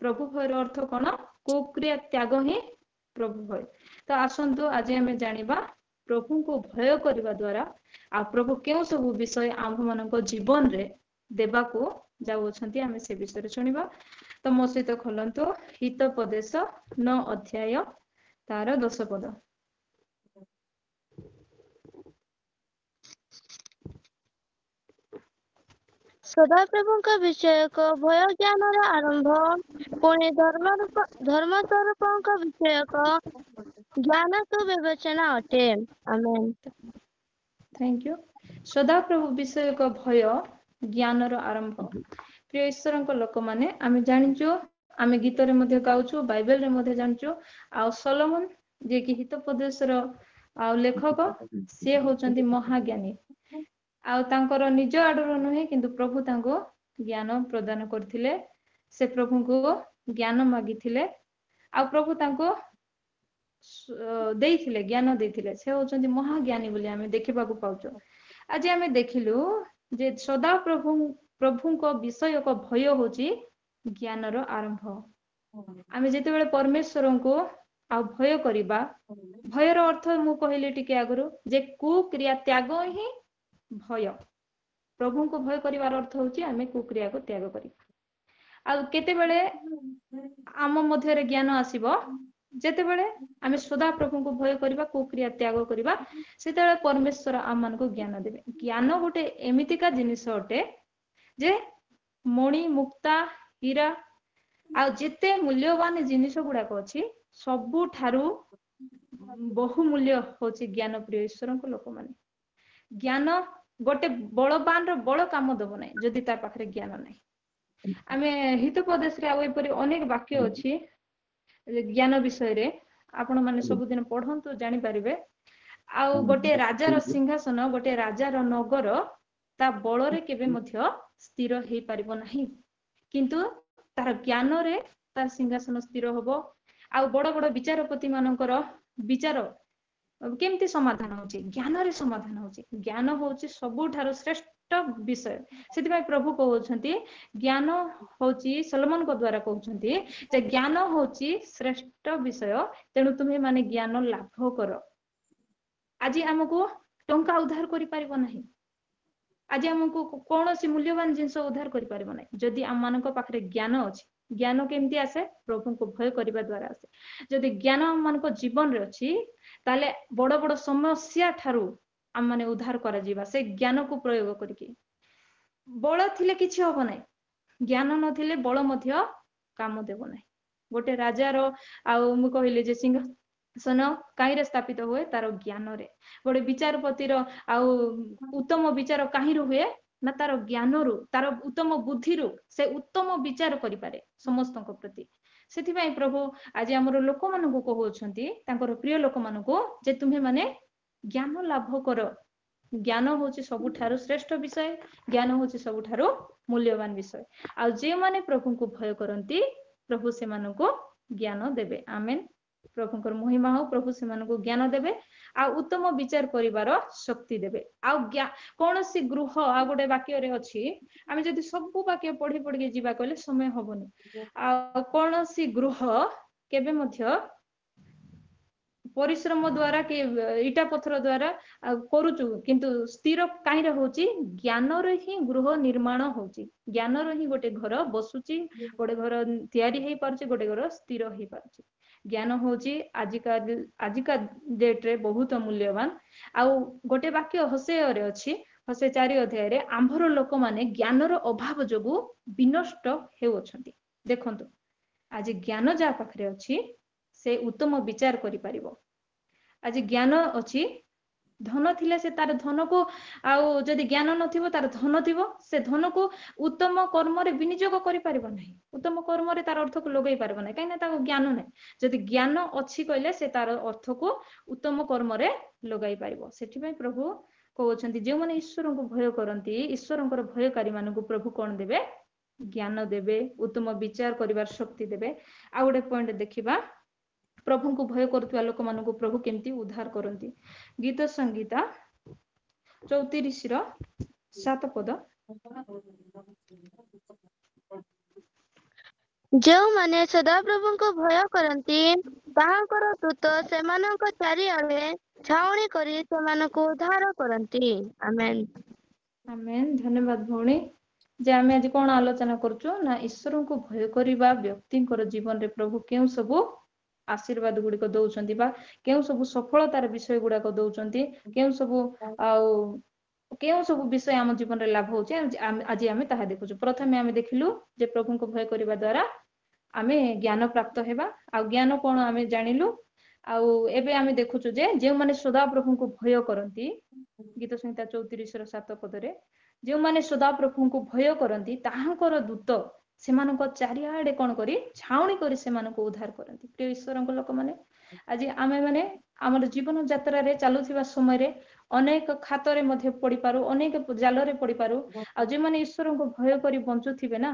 प्रभु भयर अर्थ कौन कुक्रिया त्याग ही प्रभु भय। तो आसंतु आज आम जानिबा प्रभु को भय करने द्वारा आ प्रभु क्यों सब विषय आम मान जीवन रे देवाको जाऊछंती आमे से विषय सुनिबा। तो मो सहित खोलंतु हितोपदेश 9 अध्याय तार 10 पद। सदाप्रभुଙ୍କ विषयक भय ज्ञानर आरंभ पुणे धर्मस्वरूपଙ୍କ विषयक ज्ञान तो विवेचना अटे। आमेन। Thank you. सदाप्रभु विषयक भय ज्ञानर आरंभ। प्रिय ईश्वरଙ୍କ ଲୋକମାନେ ଆମେ ଜାଣିଛୁ, ଆମେ ଗୀତରେ ମଧ୍ୟ ଗାଉଛୁ, ବାଇବେଲରେ ମଧ୍ୟ ଜାଣିଛୁ। ଆଉ ସଲୋମନ ଯିଏ କି ହିତୋପଦେଶର ଆଉ ଲେଖକ, ସିଏ ହଉଛନ୍ତି ମହାଜ୍ଞାନୀ। ଆଉ ତାଙ୍କର ନିଜ ଆଡରୁ ନୁହେଁ, କିନ୍ତୁ ପ୍ରଭୁ ତାଙ୍କୁ ଜ୍ଞାନ ପ୍ରଦାନ କରିଥିଲେ। ସେ ପ୍ରଭୁଙ୍କୁ ଜ୍ଞାନ ମାଗିଥିଲେ ଆଉ ପ୍ରଭୁ ତାଙ୍କୁ ଦେଇଥିଲେ, ଜ୍ଞାନ ଦେଇଥିଲେ। ସେ ହଉଛନ୍ତି ମହାଜ୍ଞାନୀ ବୋଲି ଆମେ ଦେଖିବାକୁ ପାଉଛୁ। ଆଜି ଆମେ ଦେଖିଲୁ ଯେ ସଦା ପ୍ରଭୁଙ୍କ ବିଷୟକ ଭୟ ହଉଛି ଜ୍ଞାନର ଆରମ୍ଭ। ଆମେ ଯେତେବେଳେ ପରମେଶ୍ୱରଙ୍କୁ ଆଉ ଭୟ କରିବା, ଭୟର ଅର୍ଥ ମୁଁ କହିଲି ଟିକେ ଆଗରୁ ଯେ କୁକ୍ରିୟା ତ୍ୟାଗ ହିଁ ଭୟ। ପ୍ରଭୁଙ୍କୁ ଭୟ କରିବାର ଅର୍ଥ ହଉଛି ଆମେ କୁକ୍ରିୟାକୁ ତ୍ୟାଗ କରିବା। ଆଉ କେତେବେଳେ ଆମ ମଧ୍ୟରେ ଜ୍ଞାନ ଆସିବ ଯେତେବେଳେ ଆମେ ସଦା ପ୍ରଭୁଙ୍କୁ ଭୟ କରିବା, କୁକ୍ରିୟା ତ୍ୟାଗ କରିବା, ସେତେବେଳେ ପରମେଶ୍ୱର ଆମ ମାନଙ୍କୁ ଜ୍ଞାନ ଦେବେ। ଜ୍ଞାନ ଗୋଟେ ଏମିତିକା ଜିନିଷ ଅଟେ ଯେ ମଣି ମୁକ୍ତା ହୀରା ଆଉ ଯେତେ ମୂଲ୍ୟବାନ ଜିନିଷ ଗୁଡାକ ଅଛି, ସବୁଠାରୁ ବହୁ ମୂଲ୍ୟ ହଉଛି ଜ୍ଞାନ। ପ୍ରିୟ ଈଶ୍ୱରଙ୍କ ଲୋକମାନେ, ଜ୍ଞାନ ଗୋଟେ ବଳବାନର ବଳ କାମ ଦବ ନାହିଁ ଯଦି ତା ପାଖରେ ଜ୍ଞାନ ନାହିଁ। ଆମେ ହିତୋପଦେଶରେ ଆଉ ଏପରି ଅନେକ ବାକ୍ୟ ଅଛି ଜ୍ଞାନ ବିଷୟରେ, ଆପଣ ମାନେ ସବୁଦିନ ପଢନ୍ତୁ, ଜାଣିପାରିବେ। ଆଉ ଗୋଟେ ରାଜାର ସିଂହାସନ, ଗୋଟେ ରାଜାର ନଗର ତା ବଳରେ କେବେ ମଧ୍ୟ ସ୍ଥିର ହେଇପାରିବ ନାହିଁ, କିନ୍ତୁ ତାର ଜ୍ଞାନରେ ତା ସିଂହାସନ ସ୍ଥିର ହବ। ଆଉ ବଡ ବଡ ବିଚାରପତି ମାନଙ୍କର ବିଚାର କେମିତି ସମାଧାନ ହଉଛି? ଜ୍ଞାନରେ ସମାଧାନ ହଉଛି। ଜ୍ଞାନ ହଉଛି ସବୁଠାରୁ ଶ୍ରେଷ୍ଠ ବିଷୟ। ସେଥିପାଇଁ ପ୍ରଭୁ କହୁଛନ୍ତି, ଜ୍ଞାନ ହଉଛି, ସଲୋମନଙ୍କ ଦ୍ଵାରା କହୁଛନ୍ତି ଯେ ଜ୍ଞାନ ହଉଛି ଶ୍ରେଷ୍ଠ ବିଷୟ, ତେଣୁ ତୁମେ ମାନେ ଜ୍ଞାନ ଲାଭ କର। ଆଜି ଆମକୁ ଟଙ୍କା ଉଦ୍ଧାର କରିପାରିବ ନାହିଁ, ଆଜି ଆମକୁ କୌଣସି ମୂଲ୍ୟବାନ ଜିନିଷ ଉଦ୍ଧାର କରିପାରିବ ନାହିଁ ଯଦି ଆମ ମାନଙ୍କ ପାଖରେ ଜ୍ଞାନ ଅଛି। ଜ୍ଞାନ କେମିତି ଆସେ? ପ୍ରଭୁଙ୍କୁ ଭୟ କରିବା ଦ୍ଵାରା ଆସେ। ଯଦି ଜ୍ଞାନ ଆମ ମାନଙ୍କ ଜୀବନରେ ଅଛି, ତାହେଲେ ବଡ ବଡ ସମସ୍ୟା ଠାରୁ ଆମ ମାନେ ଉଦ୍ଧାର କରାଯିବା ସେ ଜ୍ଞାନକୁ ପ୍ରୟୋଗ କରିକି। ବଳ ଥିଲେ କିଛି ହବ ନାହିଁ, ଜ୍ଞାନ ନଥିଲେ ବଳ ମଧ୍ୟ କାମ ଦେବ ନାହିଁ। ଗୋଟେ ରାଜାର ଆଉ ମୁଁ କହିଲି ଯେ ସିଂହାସନ କାହିଁରେ ସ୍ଥାପିତ ହୁଏ? ତାର ଜ୍ଞାନରେ। ଗୋଟେ ବିଚାରପତିର ଆଉ ଉତ୍ତମ ବିଚାର କାହିଁରୁ ହୁଏ? ନା ତାର ଜ୍ଞାନରୁ, ତାର ଉତ୍ତମ ବୁଦ୍ଧିରୁ ସେ ଉତ୍ତମ ବିଚାର କରିପାରେ ସମସ୍ତଙ୍କ ପ୍ରତି। ସେଥିପାଇଁ ପ୍ରଭୁ ଆଜି ଆମର ଲୋକମାନଙ୍କୁ କହୁଅଛନ୍ତି, ତାଙ୍କର ପ୍ରିୟ ଲୋକମାନଙ୍କୁ, ଯେ ତୁମେ ମାନେ ଜ୍ଞାନ ଲାଭ କର। ଜ୍ଞାନ ହଉଛି ସବୁଠାରୁ ଶ୍ରେଷ୍ଠ ବିଷୟ, ଜ୍ଞାନ ହଉଛି ସବୁଠାରୁ ମୂଲ୍ୟବାନ ବିଷୟ। ଆଉ ଯେଉଁମାନେ ପ୍ରଭୁଙ୍କୁ ଭୟ କରନ୍ତି, ପ୍ରଭୁ ସେମାନଙ୍କୁ ଜ୍ଞାନ ଦେବେ। ଆମେନ। ପ୍ରଭୁଙ୍କର ମହିମା ହଉ। ପ୍ରଭୁ ସେମାନଙ୍କୁ ଜ୍ଞାନ ଦେବେ ଆଉ ଉତ୍ତମ ବିଚାର କରିବାର ଶକ୍ତି ଦେବେ। ଆଉ କୌଣସି ଗୃହ, ଆଉ ଗୋଟେ ବାକ୍ୟରେ ଅଛି, ଆମେ ଯଦି ସବୁ ବାକ୍ୟ ପଢି ପଢିକି ଯିବା କହିଲେ ସମୟ ହବନି। ଆଉ କୌଣସି ଗୃହ କେବେ ମଧ୍ୟ ପରିଶ୍ରମ ଦ୍ଵାରା କି ଇଟା ପଥର ଦ୍ଵାରା କରୁଛୁ, କିନ୍ତୁ ସ୍ଥିର କାହିଁରେ ହଉଛି? ଜ୍ଞାନରେ ହିଁ ଗୃହ ନିର୍ମାଣ ହଉଛି। ଜ୍ଞାନର ହିଁ ଗୋଟେ ଘର ବସୁଛି, ଗୋଟେ ଘର ତିଆରି ହେଇପାରୁଛି, ଗୋଟେ ଘର ସ୍ଥିର ହେଇପାରୁଛି। ଜ୍ଞାନ ହଉଛି ଆଜିକା ଡେଟରେ ବହୁତ ମୂଲ୍ୟବାନ। ଆଉ ଗୋଟେ ବାକ୍ୟ ହୋସେୟରେ ଅଛି, ହୋସେ 4 ଅଧ୍ୟାୟରେ, ଆମ୍ଭର ଲୋକମାନେ ଜ୍ଞାନର ଅଭାବ ଯୋଗୁ ବିନଷ୍ଟ ହେଉଅଛନ୍ତି। ଦେଖନ୍ତୁ, ଆଜି ଜ୍ଞାନ ଯାହା ପାଖରେ ଅଛି ସେ ଉତ୍ତମ ବିଚାର କରିପାରିବ। ଆଜି ଜ୍ଞାନ ଅଛି, ଧନ ଥିଲେ ସେ ତାର ଧନକୁ, ଆଉ ଯଦି ଜ୍ଞାନ ନଥିବ ତାର ଧନ ଥିବ, ସେ ଧନକୁ ଉତ୍ତମ କର୍ମରେ ବିନିଯୋଗ କରିପାରିବ ନାହିଁ, ଉତ୍ତମ କର୍ମରେ ତାର ଅର୍ଥକୁ ଲଗେଇ ପାରିବ ନାହିଁ, କାହିଁକି ନା ତାକୁ ଜ୍ଞାନ ନାହିଁ। ଯଦି ଜ୍ଞାନ ଅଛି କହିଲେ ସେ ତାର ଅର୍ଥକୁ ଉତ୍ତମ କର୍ମରେ ଲଗାଇ ପାରିବ। ସେଥିପାଇଁ ପ୍ରଭୁ କହୁଛନ୍ତି, ଯେଉଁମାନେ ଈଶ୍ୱରଙ୍କୁ ଭୟ କରନ୍ତି, ଈଶ୍ୱରଙ୍କର ଭୟକାରୀ ମାନଙ୍କୁ ପ୍ରଭୁ କଣ ଦେବେ? ଜ୍ଞାନ ଦେବେ, ଉତ୍ତମ ବିଚାର କରିବାର ଶକ୍ତି ଦେବେ। ଆଉ ଗୋଟେ ପଏଣ୍ଟ ଦେଖିବା, ପ୍ରଭୁଙ୍କୁ ଭୟ କରୁଥିବା ଲୋକମାନଙ୍କୁ ପ୍ରଭୁ କେମିତି ଉଦ୍ଧାର କରନ୍ତି। ଗୀତ ସଂହିତା 34 7 ପଦ। ଯେଉଁମାନେ ସଦାପ୍ରଭୁଙ୍କୁ ଭୟ କରନ୍ତି ତାହାଙ୍କର ଦୂତ ସେମାନଙ୍କ ଚାରିଆଡ଼େ ଛାଉଣି କରି ସେମାନଙ୍କୁ ଉଦ୍ଧାର କରନ୍ତି। ଆମେନ୍। ଆମେନ୍। ଧନ୍ୟବାଦ ଭଉଣୀ। ଯେ ଆମେ ଆଜି କଣ ଆଲୋଚନା କରୁଛୁ ନା ଈଶ୍ୱରଙ୍କୁ ଭୟ କରିବା ବ୍ୟକ୍ତିଙ୍କର ଜୀବନରେ ପ୍ରଭୁ କେଉଁ ସବୁ ଆଶୀର୍ବାଦ ଗୁଡିକ ଦଉଛନ୍ତି ବା କେଉଁ ସବୁ ସଫଳତାର ବିଷୟ ଗୁଡାକ ଦଉଛନ୍ତି, କେଉଁ ସବୁ ଆଉ କେଉଁ ସବୁ ବିଷୟ ଆମ ଜୀବନରେ ଲାଭ ହଉଛି ଆଜି ଆମେ ତାହା ଦେଖୁଛୁ। ପ୍ରଥମେ ଆମେ ଦେଖିଲୁ ଯେ ପ୍ରଭୁଙ୍କୁ ଭୟ କରିବା ଦ୍ଵାରା ଆମେ ଜ୍ଞାନ ପ୍ରାପ୍ତ ହେବା। ଆଉ ଜ୍ଞାନ କଣ ଆମେ ଜାଣିଲୁ। ଆଉ ଏବେ ଆମେ ଦେଖୁଛୁ ଯେ ଯେଉଁମାନେ ସଦାପ୍ରଭୁଙ୍କୁ ଭୟ କରନ୍ତି, ଗୀତ ସଂହିତା 34:7 ଯେଉଁମାନେ ସଦାପ୍ରଭୁଙ୍କୁ ଭୟ କରନ୍ତି ତାହାଙ୍କର ଦୂତ ସେମାନଙ୍କ ଚାରିଆଡେ କଣ କରି ଛାଉଣି କରି ସେମାନଙ୍କୁ ଉଦ୍ଧାର କରନ୍ତି। ପ୍ରିୟ ଈଶ୍ୱରଙ୍କ ଲୋକମାନେ, ଆଜି ଆମେ ମାନେ ଆମର ଜୀବନ ଯାତ୍ରାରେ ଚାଲୁଥିବା ସମୟରେ ଅନେକ ଖାତରେ ମଧ୍ୟ ପଡିପାରୁ, ଅନେକ ଜାଲରେ ପଡିପାରୁ। ଆଉ ଯେଉଁମାନେ ଈଶ୍ୱରଙ୍କୁ ଭୟ କରି ବଞ୍ଚୁଥିବେ ନା,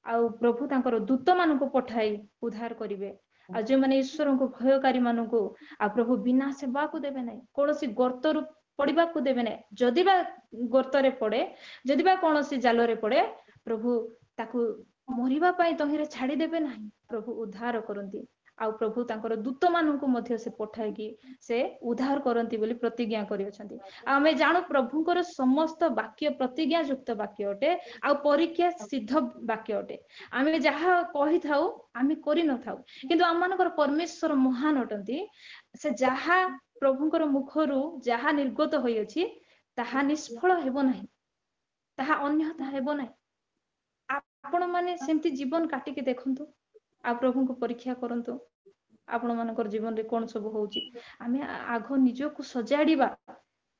ଆଉ ପ୍ରଭୁ ତାଙ୍କର ଦୂତ ମାନଙ୍କୁ ପଠାଇ ଉଦ୍ଧାର କରିବେ। ଆଉ ଯେଉଁମାନେ ଈଶ୍ୱରଙ୍କୁ ଭୟକାରୀ ମାନଙ୍କୁ ଆଉ ପ୍ରଭୁ ବିନାଶ ହେବାକୁ ଦେବେ ନାହିଁ, କୌଣସି ଗର୍ତ୍ତରୁ ପଡିବାକୁ ଦେବେ ନାହିଁ। ଯଦି ବା ଗର୍ତ୍ତରେ ପଡେ, ଯଦି ବା କୌଣସି ଜାଲରେ ପଡେ, ପ୍ରଭୁ ତାକୁ ମରିବା ପାଇଁ ତହିଁରେ ଛାଡିଦେବେ ନାହିଁ। ପ୍ରଭୁ ଉଦ୍ଧାର କରନ୍ତି। ଆଉ ପ୍ରଭୁ ତାଙ୍କର ଦୂତ ମାନଙ୍କୁ ମଧ୍ୟ ସେ ପଠାଇକି ସେ ଉଦ୍ଧାର କରନ୍ତି ବୋଲି ପ୍ରତିଜ୍ଞା କରିଅଛନ୍ତି। ଆଉ ଆମେ ଜାଣୁ ପ୍ରଭୁଙ୍କର ସମସ୍ତ ବାକ୍ୟ ପ୍ରତିଜ୍ଞା ଯୁକ୍ତ ବାକ୍ୟ ଅଟେ, ଆଉ ପରୀକ୍ଷା ସିଦ୍ଧ ବାକ୍ୟ ଅଟେ। ଆମେ ଯାହା କହିଥାଉ ଆମେ କରିନଥାଉ, କିନ୍ତୁ ଆମମାନଙ୍କର ପରମେଶ୍ୱର ମହାନ ଅଟନ୍ତି। ସେ ଯାହା ପ୍ରଭୁଙ୍କର ମୁଖରୁ ଯାହା ନିର୍ଗତ ହୋଇଅଛି ତାହା ନିଷ୍ଫଳ ହେବ ନାହିଁ, ତାହା ଅନ୍ୟଥା ହେବ ନାହିଁ। ଆପଣ ମାନେ ସେମିତି ଜୀବନ କାଟିକି ଦେଖନ୍ତୁ, ଆଉ ପ୍ରଭୁଙ୍କୁ ପରୀକ୍ଷା କରନ୍ତୁ। ଆପଣ ମାନଙ୍କର ଜୀବନରେ କଣ ସବୁ ହଉଛି। ଆମେ ଆଗ ନିଜକୁ ସଜାଡିବା।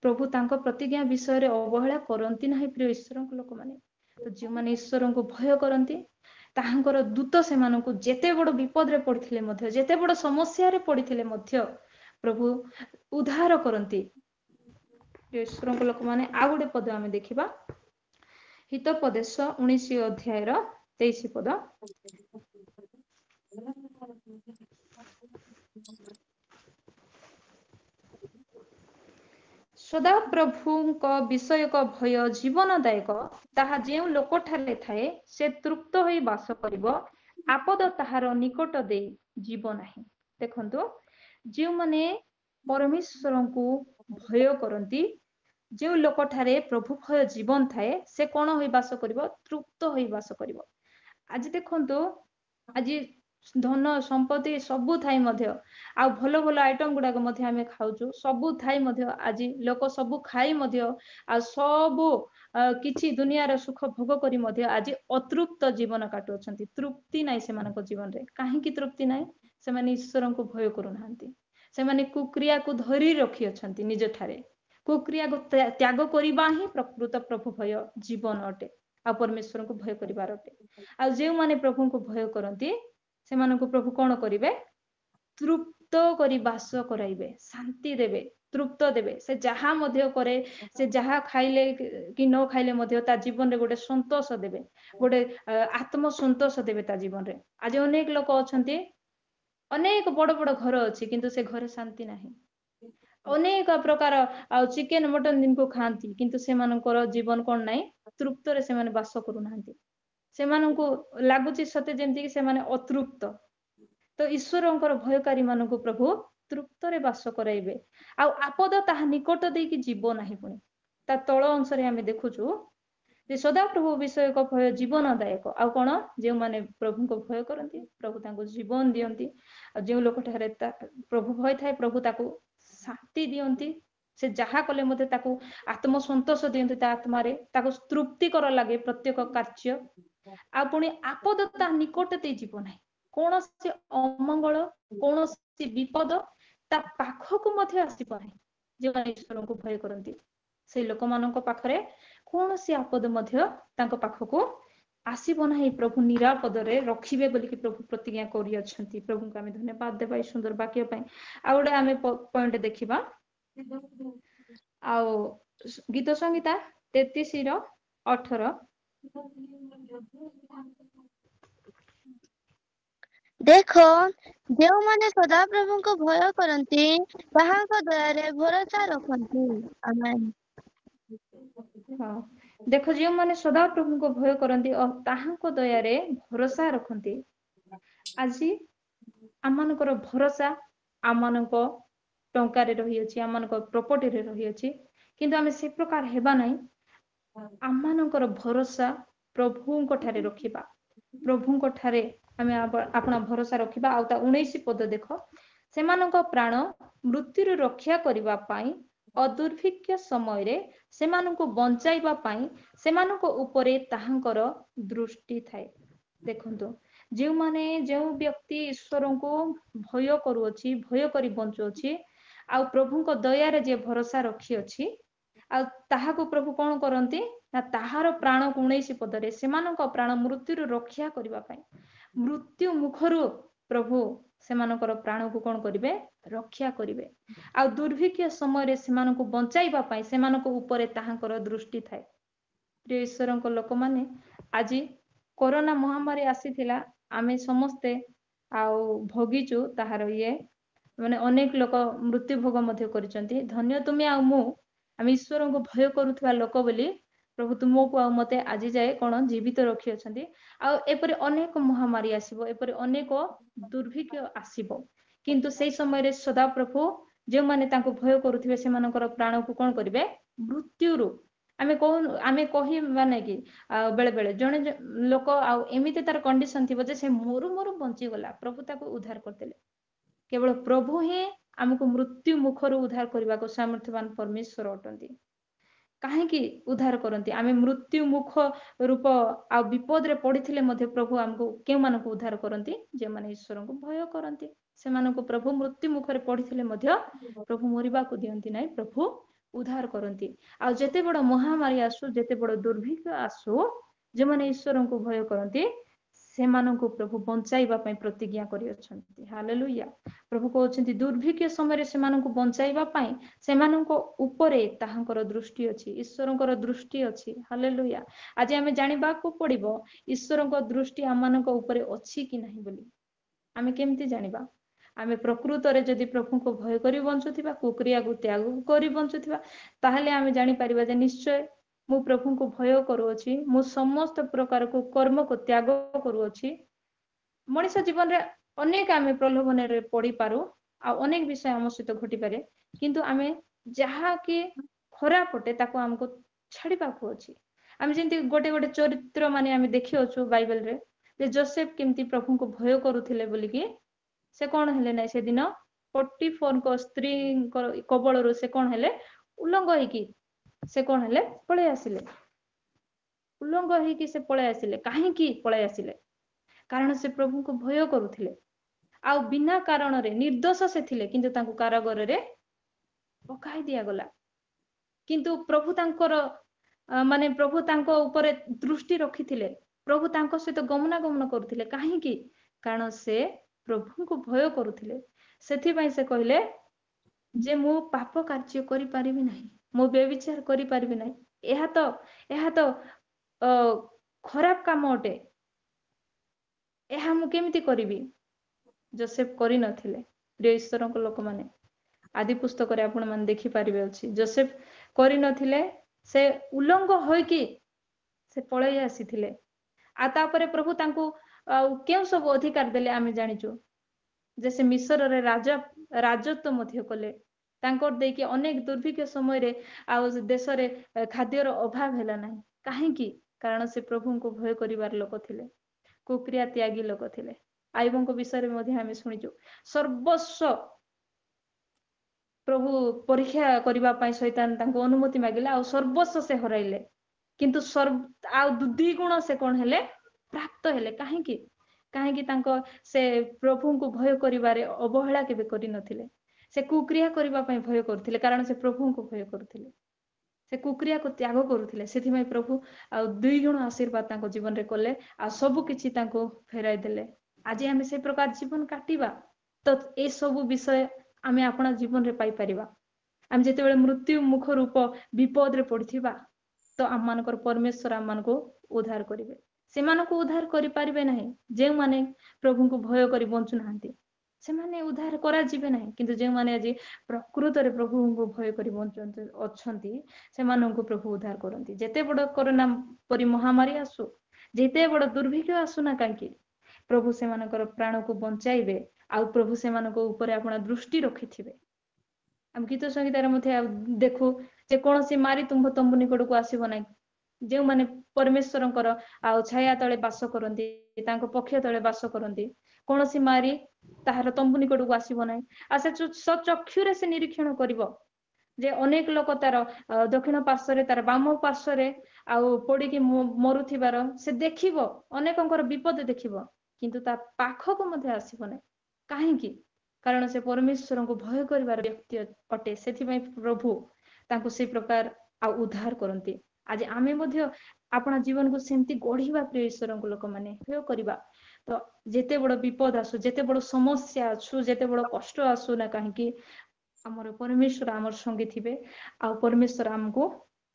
ପ୍ରଭୁ ତାଙ୍କ ପ୍ରତିଜ୍ଞା ବିଷୟରେ ଅବହେଳା କରନ୍ତି ନାହିଁ। ପ୍ରିୟ ଈଶ୍ୱରଙ୍କ ଲୋକମାନେ, ତ ଯେଉଁମାନେ ଈଶ୍ୱରଙ୍କୁ ଭୟ କରନ୍ତି ତାହାଙ୍କର ଦୂତ ସେମାନଙ୍କୁ ଯେତେ ବଡ ବିପଦରେ ପଡିଥିଲେ ମଧ୍ୟ, ଯେତେ ବଡ ସମସ୍ୟାରେ ପଡିଥିଲେ ମଧ୍ୟ ପ୍ରଭୁ ଉଦ୍ଧାର କରନ୍ତି। ଈଶ୍ୱରଙ୍କ ଲୋକମାନେ, ଆଉ ଗୋଟେ ପଦ ଆମେ ଦେଖିବା ହିତୋପଦେଶ 19:23। ସଦାପ୍ରଭୁଙ୍କ ବିଷୟକ ଭୟ ଜୀବନଦାୟକ। ତାହା ଯେଉଁ ଲୋକଠାରେ ଥାଏ ସେ ତୃପ୍ତ ହୋଇ ବାସ କରିବ, ଆପଦ ତାହାର ନିକଟ ଦେଇ ଯିବ ନାହିଁ। ଦେଖନ୍ତୁ, ଯେଉଁମାନେ ପରମେଶ୍ୱରଙ୍କୁ ଭୟ କରନ୍ତି, ଯେଉଁ ଲୋକଠାରେ ପ୍ରଭୁ ଭୟ ଜୀବନ ଥାଏ, ସେ କଣ ହୋଇ ବାସ କରିବ? ତୃପ୍ତ ହୋଇ ବାସ କରିବ। ଆଜି ଦେଖନ୍ତୁ, ଆଜି ଧନ ସମ୍ପତ୍ତି ସବୁ ଥାଇ ମଧ୍ୟ, ଆଉ ଭଲ ଭଲ ଆଇଟମ ଗୁଡାକ ମଧ୍ୟ ଆମେ ଖାଉଛୁ, ସବୁ ଥାଇ ମଧ୍ୟ ଆଜି ଲୋକ ସବୁ ଖାଇ ମଧ୍ୟ, ଆଉ ସବୁ କିଛି ଦୁନିଆର ସୁଖ ଭୋଗ କରି ମଧ୍ୟ ଆଜି ଅତୃପ୍ତ ଜୀବନ କାଟୁଅଛନ୍ତି। ତୃପ୍ତି ନାହିଁ ସେମାନଙ୍କ ଜୀବନରେ। କାହିଁକି ତୃପ୍ତି ନାହିଁ? ସେମାନେ ଈଶ୍ୱରଙ୍କୁ ଭୟ କରୁନାହାନ୍ତି। ସେମାନେ କୁକ୍ରିୟାକୁ ଧରି ରଖିଅଛନ୍ତି ନିଜ ଠାରେ। କୁକ୍ରିୟାକୁ ତ୍ୟାଗ କରିବା ହିଁ ପ୍ରକୃତ ପ୍ରଭୁ ଭୟ ଜୀବନ ଅଟେ, ଆଉ ପରମେଶ୍ୱରଙ୍କୁ ଭୟ କରିବାର ଅଟେ। ଆଉ ଯେଉଁମାନେ ପ୍ରଭୁଙ୍କୁ ଭୟ କରନ୍ତି ସେମାନଙ୍କୁ ପ୍ରଭୁ କଣ କରିବେ? ତୃପ୍ତ କରି ବାସ କରାଇବେ, ଶାନ୍ତି ଦେବେ, ତୃପ୍ତ ଦେବେ। ସେ ଯାହା ମଧ୍ୟ କରେ, ସେ ଯାହା ଖାଇଲେ କି ନ ଖାଇଲେ ମଧ୍ୟ ତା ଜୀବନରେ ଗୋଟେ ସନ୍ତୋଷ ଦେବେ, ଗୋଟେ ଆତ୍ମସନ୍ତୋଷ ଦେବେ ତା ଜୀବନରେ। ଆଜି ଅନେକ ଲୋକ ଅଛନ୍ତି, ଅନେକ ବଡ ବଡ ଘର ଅଛି, କିନ୍ତୁ ସେ ଘରେ ଶାନ୍ତି ନାହିଁ। ଅନେକ ପ୍ରକାର ଆଉ ଚିକେନ ମଟନ ଦିନକୁ ଖାଆନ୍ତି, କିନ୍ତୁ ସେମାନଙ୍କର ଜୀବନ କଣ ନାହିଁ? ତୃପ୍ତରେ ସେମାନେ ବାସ କରୁନାହାନ୍ତି। ସେମାନଙ୍କୁ ଲାଗୁଛି ସତେ ଯେମିତି କି ସେମାନେ ଅତୃପ୍ତ। ତ ଈଶ୍ୱରଙ୍କର ଭୟକାରୀ ମାନଙ୍କୁ ପ୍ରଭୁ ତୃପ୍ତରେ ବାସ କରାଇବେ। ଆଉ ଆପଦ ତାହା ନିକଟ ଦେଇକି ଯିବ ନାହିଁ। ପୁଣି ତା ତଳ ଅଂଶରେ ଆମେ ଦେଖୁଛୁ ଯେ ସଦାପ୍ରଭୁ ବିଷୟକ ଭୟ ଜୀବନଦାୟକ। ଆଉ କଣ? ଯେଉଁମାନେ ପ୍ରଭୁଙ୍କ ଭୟ କରନ୍ତି ପ୍ରଭୁ ତାଙ୍କୁ ଜୀବନ ଦିଅନ୍ତି। ଆଉ ଯେଉଁ ଲୋକଠାରେ ପ୍ରଭୁ ଭୟ ଥାଏ, ପ୍ରଭୁ ତାକୁ ଶାନ୍ତି ଦିଅନ୍ତି। ସେ ଯାହା କଲେ ମଧ୍ୟ ତାକୁ ଆତ୍ମସନ୍ତୋଷ ଦିଅନ୍ତି, ତା ଆତ୍ମାରେ ତାକୁ ତୃପ୍ତିକର ଲାଗେ ପ୍ରତ୍ୟେକ କାର୍ଯ୍ୟ। ଆଉ ପୁଣି ଆପଦ ତା ନିକଟ ଦେଇ ଯିବ ନାହିଁ। କୌଣସି ଅମଙ୍ଗଳ, କୌଣସି ବିପଦ ତା ପାଖକୁ ମଧ୍ୟ ଆସିବ ନାହିଁ। ଯେଉଁମାନେ ଈଶ୍ୱରଙ୍କୁ ଭୟ କରନ୍ତି ସେଇ ଲୋକମାନଙ୍କ ପାଖରେ କୌଣସି ଆପଦ ମଧ୍ୟ ତାଙ୍କ ପାଖକୁ ଆସିବ ନାହିଁ। ପ୍ରଭୁ ନିରାପଦରେ ରଖିବେ ବୋଲିକି ପ୍ରଭୁ ପ୍ରତିଜ୍ଞା କରିଅଛନ୍ତି। ପ୍ରଭୁଙ୍କୁ ଆମେ ଧନ୍ୟବାଦ ଦେବା ଏଇ ସୁନ୍ଦର ବାକ୍ୟ ପାଇଁ। ଆଉ ଗୋଟେ ଆମେ ପଏଣ୍ଟ ଦେଖିବା, ଆଉ ଗୀତ ସଂହିତା 33:18। ଦେଖ, ଯେଉଁମାନେ ସଦାପ୍ରଭୁଙ୍କୁ ଭୟ କରନ୍ତି ତାହାଙ୍କ ଦୟାରେ ଭରସା ରଖନ୍ତି। ଆମେନ୍। ହଁ, ଦେଖ, ଯେଉଁମାନେ ସଦାପ୍ରଭୁଙ୍କ ଭୟ କରନ୍ତି ଓ ତାହାଙ୍କ ଦୟାରେ ଭରସା ରଖନ୍ତି। ଆଜି ଆମମାନଙ୍କର ଭରସା ଆମମାନଙ୍କ ଟଙ୍କାରେ ରହିଅଛି, ଆମମାନଙ୍କ ପ୍ରପର୍ଟିରେ ରହିଅଛି, କିନ୍ତୁ ଆମେ ସେ ପ୍ରକାର ହେବା ନାହିଁ। ଆମମାନଙ୍କର ଭରସା ପ୍ରଭୁଙ୍କ ଠାରେ ରଖିବା। ପ୍ରଭୁଙ୍କ ଠାରେ ଆମେ ଆପଣା ଭରସା ରଖିବା। ଆଉ ତା 19 ପଦ ଦେଖ, ସେମାନଙ୍କ ପ୍ରାଣ ମୃତ୍ୟୁରୁ ରକ୍ଷା କରିବା ପାଇଁ ଅଦୁର୍ଭିକ୍ଷ ସମୟରେ ସେମାନଙ୍କୁ ବଞ୍ଚାଇବା ପାଇଁ ସେମାନଙ୍କ ଉପରେ ତାହାଙ୍କର ଦୃଷ୍ଟି ଥାଏ। ଦେଖନ୍ତୁ, ଯେଉଁ ବ୍ୟକ୍ତି ଈଶ୍ୱରଙ୍କୁ ଭୟ କରୁଅଛି, ଭୟ କରି ବଞ୍ଚୁଅଛି, ଆଉ ପ୍ରଭୁଙ୍କ ଦୟାରେ ଯିଏ ଭରସା ରଖିଅଛି, ଆଉ ତାହାକୁ ପ୍ରଭୁ କଣ କରନ୍ତି ନା ତାହାର ପ୍ରାଣ 19 ପଦରେ ସେମାନଙ୍କ ପ୍ରାଣ ମୃତ୍ୟୁରୁ ରକ୍ଷା କରିବା ପାଇଁ, ମୃତ୍ୟୁ ମୁଖରୁ ପ୍ରଭୁ ସେମାନଙ୍କର ପ୍ରାଣକୁ କଣ କରିବେ? ରକ୍ଷା କରିବେ। ଆଉ ଦୁର୍ଭିକ୍ଷ ସମୟରେ ସେମାନଙ୍କୁ ବଞ୍ଚାଇବା ପାଇଁ ସେମାନଙ୍କ ଉପରେ ତାହାଙ୍କର ଦୃଷ୍ଟି ଥାଏ। ପ୍ରିୟ ଈଶ୍ୱରଙ୍କ ଲୋକମାନେ, ଆଜି କରୋନା ମହାମାରୀ ଆସିଥିଲା, ଆମେ ସମସ୍ତେ ଆଉ ଭୋଗିଛୁ ତାହାର ମାନେ ଅନେକ ଲୋକ ମୃତ୍ୟୁ ଭୋଗ ମଧ୍ୟ କରିଛନ୍ତି। ଧନ୍ୟ ତୁମେ ଆଉ ମୁଁ, ଆମେ ଈଶ୍ୱରଙ୍କୁ ଭୟ କରୁଥିବା ଲୋକ ବୋଲି ପ୍ରଭୁ ତୁମକୁ ଆଉ ମତେ ଆଜି ଯାଏ କଣ ଜୀବିତ ରଖିଅଛନ୍ତି। ଆଉ ଏପରି ଅନେକ ମହାମାରୀ ଆସିବ, ଏପରି ଅନେକ ଦୁର୍ଭିକ୍ଷ ଆସିବ, କିନ୍ତୁ ସେଇ ସମୟରେ ସଦାପ୍ରଭୁ ଯେଉଁମାନେ ତାଙ୍କୁ ଭୟ କରୁଥିବେ ସେମାନଙ୍କର ପ୍ରାଣକୁ କଣ କରିବେ? ମୃତ୍ୟୁରୁ ଆମେ କହିବା ନାଇଁ କି ବେଳେ ବେଳେ ଜଣେ ଲୋକ ଆଉ ଏମିତି ତାର କଣ୍ଡିସନ ଥିବ ଯେ ସେ ମରୁ ମରୁ ବଞ୍ଚିଗଲା, ପ୍ରଭୁ ତାକୁ ଉଦ୍ଧାର କରିଦେଲେ। କେବଳ ପ୍ରଭୁ ହିଁ ଆମକୁ ମୃତ୍ୟୁ ମୁଖରୁ ଉଦ୍ଧାର କରିବାକୁ ସାମର୍ଥ୍ୟବାନ ପରମେଶ୍ୱର ଅଟନ୍ତି। କାହିଁକି ଉଦ୍ଧାର କରନ୍ତି? ଆମେ ମୃତ୍ୟୁ ମୁଖ ରୂପ ଆଉ ବିପଦରେ ପଡିଥିଲେ ମଧ୍ୟ ପ୍ରଭୁ ଆମକୁ କେଉଁମାନଙ୍କୁ ଉଦ୍ଧାର କରନ୍ତି? ଯେଉଁମାନେ ଈଶ୍ୱରଙ୍କୁ ଭୟ କରନ୍ତି। ସେମାନଙ୍କୁ ପ୍ରଭୁ ମୃତ୍ୟୁ ମୁଖରେ ପଡିଥିଲେ ମଧ୍ୟ ପ୍ରଭୁ ମରିବାକୁ ଦିଅନ୍ତି ନାହିଁ, ପ୍ରଭୁ ଉଦ୍ଧାର କରନ୍ତି। ଆଉ ଯେତେ ବଡ ମହାମାରୀ ଆସୁ, ଯେତେ ବଡ ଦୁର୍ଭିକ୍ଷ ଆସୁ, ଯେଉଁମାନେ ଈଶ୍ୱରଙ୍କୁ ଭୟ କରନ୍ତି ସେମାନଙ୍କୁ ପ୍ରଭୁ ବଞ୍ଚାଇବା ପାଇଁ ପ୍ରତିଜ୍ଞା କରିଅଛନ୍ତି। ହାଲେଲୁୟା। ପ୍ରଭୁ କହୁଛନ୍ତି ଦୁର୍ଭିକ୍ଷ ସମୟରେ ସେମାନଙ୍କୁ ବଞ୍ଚାଇବା ପାଇଁ ସେମାନଙ୍କ ଉପରେ ତାହାଙ୍କର ଦୃଷ୍ଟି ଅଛି, ଈଶ୍ୱରଙ୍କର ଦୃଷ୍ଟି ଅଛି। ହାଲେଲୁୟା। ଆଜି ଆମେ ଜାଣିବାକୁ ପଡିବ ଈଶ୍ୱରଙ୍କ ଦୃଷ୍ଟି ଆମମାନଙ୍କ ଉପରେ ଅଛି କି ନାହିଁ ବୋଲି। ଆମେ କେମିତି ଜାଣିବା? ଆମେ ପ୍ରକୃତରେ ଯଦି ପ୍ରଭୁଙ୍କୁ ଭୟ କରି ବଞ୍ଚୁଥିବା, କୁକ୍ରିୟାକୁ ତ୍ୟାଗ କରି ବଞ୍ଚୁଥିବା, ତାହେଲେ ଆମେ ଜାଣିପାରିବା ଯେ ନିଶ୍ଚୟ ମୁଁ ପ୍ରଭୁଙ୍କୁ ଭୟ କରୁଅଛି, ମୁଁ ସମସ୍ତ ପ୍ରକାର କୁକର୍ମକୁ ତ୍ୟାଗ କରୁଅଛି। ମଣିଷ ଜୀବନରେ ଅନେକ ଆମେ ପ୍ରଲୋଭନରେ ପଡିପାରୁ, ଆଉ ଅନେକ ବିଷୟ ଆମ ସହିତ ଘଟିପାରେ, କିନ୍ତୁ ଆମେ ଯାହାକି ଖରାପ ଅଟେ ତାକୁ ଆମକୁ ଛାଡିବାକୁ ଅଛି। ଆମେ ଯେମିତି ଗୋଟେ ଗୋଟେ ଚରିତ୍ର ମାନେ ଆମେ ଦେଖିଅଛୁ ବାଇବେଲରେ, ଯେ ଯୋସେଫ କେମିତି ପ୍ରଭୁଙ୍କୁ ଭୟ କରୁଥିଲେ ବୋଲିକି ସେ କଣ ହେଲେ ନାଇଁ, ସେଦିନ ପଟିଫରଙ୍କ ସ୍ତ୍ରୀଙ୍କ କବଳରୁ ସେ କଣ ହେଲେ? ଉଲଙ୍ଗ ହେଇକି ସେ କଣ ହେଲେ? ପଳେଇ ଆସିଲେ। ଉଲଙ୍ଗ ହେଇକି ସେ ପଳେଇ ଆସିଲେ। କାହିଁକି ପଳେଇ ଆସିଲେ? କାରଣ ସେ ପ୍ରଭୁଙ୍କୁ ଭୟ କରୁଥିଲେ। ଆଉ ବିନା କାରଣରେ ନିର୍ଦ୍ଦୋଷ ସେ ଥିଲେ, କିନ୍ତୁ ତାଙ୍କୁ କାରାଗାରରେ ପକାଇ ଦିଆଗଲା। କିନ୍ତୁ ପ୍ରଭୁ ତାଙ୍କର ମାନେ ପ୍ରଭୁ ତାଙ୍କ ଉପରେ ଦୃଷ୍ଟି ରଖିଥିଲେ। ପ୍ରଭୁ ତାଙ୍କ ସହିତ ଗମନାଗମନ କରୁଥିଲେ। କାହିଁକି? କାରଣ ସେ ପ୍ରଭୁଙ୍କୁ ଭୟ କରୁଥିଲେ। ସେଥିପାଇଁ ସେ କହିଲେ ଯେ ମୁଁ ପାପ କାର୍ଯ୍ୟ କରିପାରିବି ନାହିଁ, ମୁଁ ବ୍ୟଭିଚାର କରିପାରିବି ନାହିଁ। ଏହା ତ ଖରାପ କାମ ଅଟେ। ଏହା ମୁଁ କେମିତି କରିବି? ଯୋସେଫ କରିନଥିଲେ। ପ୍ରିୟ ଈଶ୍ୱରଙ୍କ ଲୋକମାନେ, ଆଦି ପୁସ୍ତକରେ ଆପଣ ମାନେ ଦେଖିପାରିବେ ଅଛି, ଯୋସେଫ କରିନଥିଲେ। ସେ ଉଲଙ୍ଗ ହୋଇକି ସେ ପଳେଇ ଆସିଥିଲେ। ଆଉ ତାପରେ ପ୍ରଭୁ ତାଙ୍କୁ ଆଉ କେଉଁ ସବୁ ଅଧିକାର ଦେଲେ ଆମେ ଜାଣିଛୁ, ଯେ ସେ ମିଶରରେ ରାଜତ୍ୱ ମଧ୍ୟ କଲେ। ତାଙ୍କର ଦେଇକି ଅନେକ ଦୁର୍ଭିକ୍ଷ ସମୟରେ ଆଉ ଦେଶରେ ଖାଦ୍ୟର ଅଭାବ ହେଲା ନାହିଁ। କାହିଁକି? କାରଣ ସେ ପ୍ରଭୁଙ୍କୁ ଭୟ କରିବାର ଲୋକ ଥିଲେ, କୁକ୍ରିୟା ତ୍ୟାଗୀ ଲୋକ ଥିଲେ। ଆଇବଙ୍କ ବିଷୟରେ ମଧ୍ୟ ଆମେ ଶୁଣିଛୁ, ସର୍ବସ୍ୱ ପ୍ରଭୁ ପରୀକ୍ଷା କରିବା ପାଇଁ ସୈତାନ ତାଙ୍କୁ ଅନୁମତି ମାଗିଲେ, ଆଉ ସର୍ବସ୍ୱ ସେ ହରାଇଲେ। କିନ୍ତୁ ଆଉ ଦ୍ୱିଗୁଣ ସେ କଣ ହେଲେ? ପ୍ରାପ୍ତ ହେଲେ। କାହିଁକି? କାହିଁକି ସେ ପ୍ରଭୁଙ୍କୁ ଭୟ କରିବାରେ ଅବହେଳା କେବେ କରିନଥିଲେ। ସେ କୁକ୍ରିୟା କରିବା ପାଇଁ ଭୟ କରୁଥିଲେ, କାରଣ ସେ ପ୍ରଭୁଙ୍କୁ ଭୟ କରୁଥିଲେ। ସେ କୁକ୍ରିୟାକୁ ତ୍ୟାଗ କରୁଥିଲେ। ସେଥିପାଇଁ ପ୍ରଭୁ ଆଉ 2 ଗୁଣ ଆଶୀର୍ବାଦ ତାଙ୍କ ଜୀବନରେ କଲେ, ଆଉ ସବୁ କିଛି ତାଙ୍କୁ ଫେରାଇ ଦେଲେ। ଆଜି ଆମେ ସେ ପ୍ରକାର ଜୀବନ କାଟିବା ତ ଏ ସବୁ ବିଷୟ ଆମେ ଆପଣା ଜୀବନରେ ପାଇପାରିବା। ଆମେ ଯେତେବେଳେ ମୃତ୍ୟୁ ମୁଖ ରୂପ ବିପଦରେ ପଡିଥିବା, ତ ଆମମାନଙ୍କର ପରମେଶ୍ୱର ଆମମାନଙ୍କୁ ଉଦ୍ଧାର କରିବେ। ସେମାନଙ୍କୁ ଉଦ୍ଧାର କରିପାରିବେ ନାହିଁ ଯେଉଁମାନେ ପ୍ରଭୁଙ୍କୁ ଭୟ କରି ବଞ୍ଚୁନାହାନ୍ତି। ସେମାନେ ଉଦ୍ଧାର କରାଯିବେ ନାହିଁ। କିନ୍ତୁ ଯେଉଁମାନେ ଆଜି ପ୍ରକୃତରେ ପ୍ରଭୁଙ୍କୁ ଭୟ କରି ଅଛନ୍ତି, ସେମାନଙ୍କୁ ପ୍ରଭୁ ଉଦ୍ଧାର କରନ୍ତି। ଯେତେ ବଡ କରୋନା ପରି ମହାମାରୀ ଆସୁ, ଯେତେ ବଡ ଦୁର୍ଭିକ୍ଷ ଆସୁନା କାହିଁକି, प्रभु सेमानकर प्राण को बंचाइबे आउ प्रभु सेमानक ऊपर आपण दृष्टि रखिथिबे। आम गीत संगीतार मध्य देखू जे कौन मारी तुम्भ तंबु निकट को आसीब ना, जो माने परमेश्वरंकर आउ छाया तले बास करती पक्ष तले बास करती कौन मारी ताहार तंबु निकट को आसीब ना। आ से सचक्षुरे से निरीक्षण करिवो जे अनेक लोक तार दक्षिण पार्श्व तार बाम पार्श्व आउ पड़िकी मरुथिबार से देखिबो, अनेकंकर विपद देखिबो किंतु ता पाखक मध्य आसीब ना। काहेकि कारण से परमेश्वर को भय करिवार व्यक्ति अटे, सेथिबाई प्रभु तांको से प्रकार आ उद्धार करती। आज आमे मध्य आपण जीवन को सेमती गढ़िबा प्रिय ईश्वर को लोक माने भय करिबा तो जेते बड़ विपद आसु, जेते बड़ समस्या आसु, जेते बड़ कष्ट आसु ना काहेकि आमर परमेश्वर आमर संगे थिबे आ परमेश्वर हमको